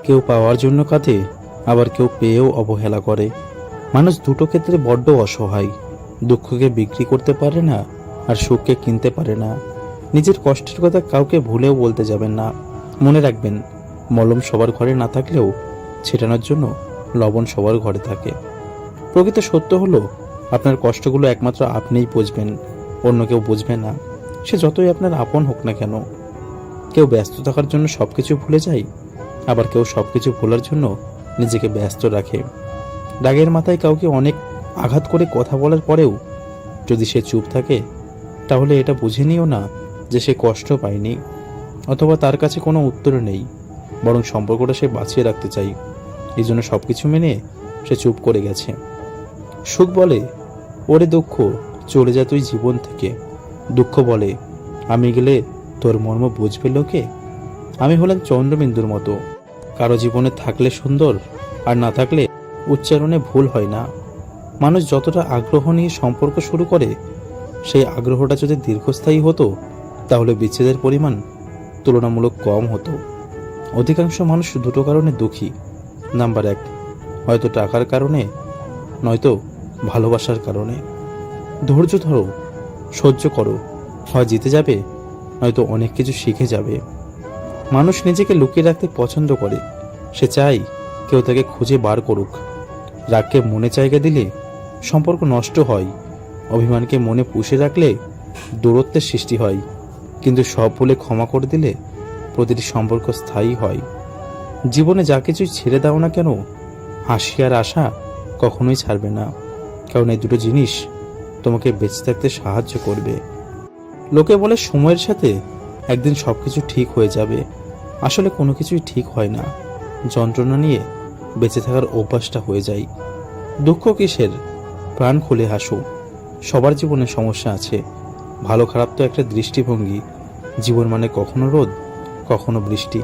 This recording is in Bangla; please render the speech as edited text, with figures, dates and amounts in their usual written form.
কেউ পাওয়ার জন্য কাঁদে, আবার কেউ পেয়েও অবহেলা করে। মানুষ দুটো ক্ষেত্রে বড্ড অসহায়। দুঃখকে বিক্রি করতে পারে না, আর সুখকে কিনতে পারে না। নিজের কষ্টের কথা কাউকে ভুলেও বলতে যাবেন না। মনে রাখবেন, মলম সবার ঘরে না থাকলেও ছেটানোর জন্য লবণ সবার ঘরে থাকে। প্রকৃত সত্য হলো, আপনার কষ্টগুলো একমাত্র আপনিই বুঝবেন, অন্য কেউ বুঝবে না। সে যতই আপনার আপন হোক না কেন। কেউ ব্যস্ত থাকার জন্য সবকিছু ভুলে যায়, আবার কেউ সবকিছু ভোলার জন্য নিজেকে ব্যস্ত রাখে। রাগের মাথায় কাউকে অনেক আঘাত করে কথা বলার পরেও যদি সে চুপ থাকে, তাহলে এটা বুঝে নিও না যে সে কষ্ট পায়নি, অথবা তার কাছে কোনো উত্তর নেই, বরং সম্পর্কটা সে বাঁচিয়ে রাখতে চাই। এই জন্য সবকিছু মেনে সে চুপ করে গেছে। সুখ বলে, ওরে দুঃখ চলে যা তুই জীবন থেকে। দুঃখ বলে, আমি গেলে তোর মর্ম বুঝবে লোকে। আমি হলাম চন্দ্রবিন্দুর মতো, কারো জীবনে থাকলে সুন্দর, আর না থাকলে উচ্চারণে ভুল হয় না। মানুষ যতটা আগ্রহ নিয়ে সম্পর্ক শুরু করে, সেই আগ্রহটা যদি দীর্ঘস্থায়ী হতো, তাহলে বিচ্ছেদের পরিমাণ তুলনামূলক কম হতো। অধিকাংশ মানুষ দুটো কারণে দুঃখী। নাম্বার 1, হয়তো টাকার কারণে, নয়তো ভালোবাসার কারণে। ধৈর্য ধরো, সহ্য করো, হয় জিতে যাবে, নয়তো অনেক কিছু শিখে যাবে। মানুষ নিজেকে লুকিয়ে রাখতে পছন্দ করে। সে চায় কেউ তাকে খুঁজে বার করুক। রাগকে মনে জায়গা দিলে সম্পর্ক নষ্ট হয়। অভিমানকে মনে পুষে রাখলে দূরত্বের সৃষ্টি হয়। কিন্তু সব ভুলে ক্ষমা করে দিলে প্রতিটি সম্পর্ক স্থায়ী হয়। জীবনে যা কিছুই ছেড়ে দাও না কেন, হাসি আর আশা কখনোই ছাড়বে না, কারণ এই দুটো জিনিস তোমাকে বেঁচে থাকতে সাহায্য করবে। লোকে বলে সময়ের সাথে একদিন সবকিছু ঠিক হয়ে যাবে। আসলে কোনো কিছুই ঠিক হয় না। যন্ত্রণা নিয়ে বেঁচে থাকার অভ্যাসটা হয়ে যায়। দুঃখ কিসের? প্রাণ খুলে হাসো। সবার জীবনে সমস্যা আছে। ভালো খারাপ তো একটা দৃষ্টিভঙ্গি। জীবন মানে কখনো রোদ, কখনো বৃষ্টি।